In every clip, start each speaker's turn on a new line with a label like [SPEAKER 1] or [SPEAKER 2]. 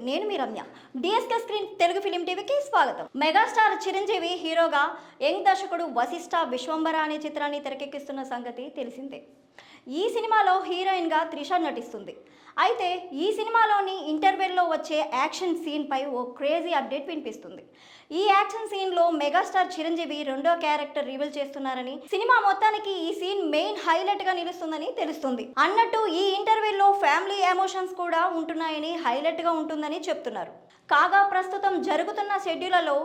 [SPEAKER 1] నేను మీ రమ్య. డిఎస్కే స్క్రీన్ తెలుగు ఫిలిం టీవీకి స్వాగతం. మెగాస్టార్ చిరంజీవి హీరోగా యంగ్ దర్శకుడు వశిష్ఠ విశ్వంబర అనే చిత్రాన్ని తెరకెక్కిస్తున్న సంగతి తెలిసిందే. ఈ సినిమాలో హీరోయిన్గా త్రిష నటిస్తుంది. అయితే ఈ సినిమాలోని ఇంటర్వెల్లో వచ్చే యాక్షన్ సీన్పై ఓ క్రేజీ అప్డేట్ వినిపిస్తుంది. ఈ యాక్షన్ సీన్లో మెగాస్టార్ చిరంజీవి రెండో క్యారెక్టర్ రివీల్ చేస్తున్నారని, సినిమా మొత్తానికి ఈ సీన్ మెయిన్ హైలైట్గా నిలుస్తుందని తెలుస్తుంది. అన్నట్టు ఈ ఇంటర్వెల్లో ఫ్యామిలీ ఎమోషన్స్ కూడా ఉంటున్నాయని, హైలైట్గా ఉంటుందని చెప్తున్నారు. కాగా ప్రస్తుతం జరుగుతున్న షెడ్యూళ్లలో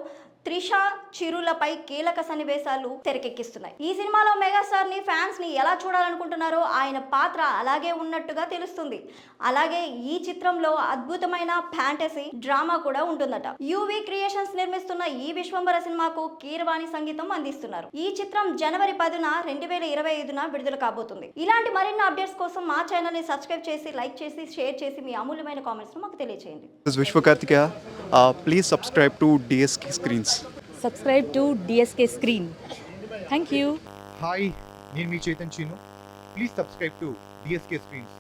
[SPEAKER 1] త్రిష చిరులపై కీలక సన్నివేశాలు తెరకెక్కిస్తున్నాయి. ఈ సినిమాలో మెగాస్టార్ ని ఫ్యాన్స్ ని ఎలా చూడాలనుకుంటున్నారో ఆయన పాత్ర అలాగే ఉన్నట్టుగా తెలుస్తుంది. అలాగే ఈ చిత్రంలో అద్భుతమైన ఫ్యాంటసీ డ్రామా కూడా ఉంటుందట. యువి క్రియేషన్స్ నిర్మిస్తున్న ఈ విశ్వంబర సినిమాకు కీరవాణి సంగీతం అందిస్తున్నారు. ఈ చిత్రం జనవరి 10న 2025న విడుదల కాబోతుంది. ఇలాంటి మరిన్ని అప్డేట్స్ కోసం మా ఛానల్ ని సబ్స్క్రైబ్ చేసి, లైక్ చేసి, షేర్ చేసి మీ అమూల్యమైన కామెంట్స్ మాకు తెలియజేయండి.
[SPEAKER 2] Please subscribe to DSK Screens.
[SPEAKER 3] Subscribe to DSK Screen. Thank you.
[SPEAKER 4] Hi, నేను మీ Chaitan చీను. Please subscribe to DSK Screens.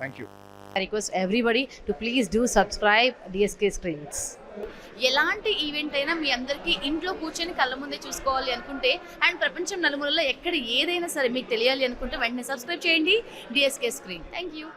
[SPEAKER 4] Thank you.
[SPEAKER 5] I request everybody to please do subscribe DSK Screens.
[SPEAKER 6] ఎలాంటి event అయినా మీ అందరికీ ఇంట్లో కూర్చొని కళ్ళ ముందే చూసుకోవాలి అనుకుంటే అండ్ ప్రపంచం నలుమూలలో ఎక్కడ ఏదైనా సరే మీకు తెలియాలి అనుకుంటే వెంటనే సబ్స్క్రైబ్ చేయండి DSK Screen. Thank you.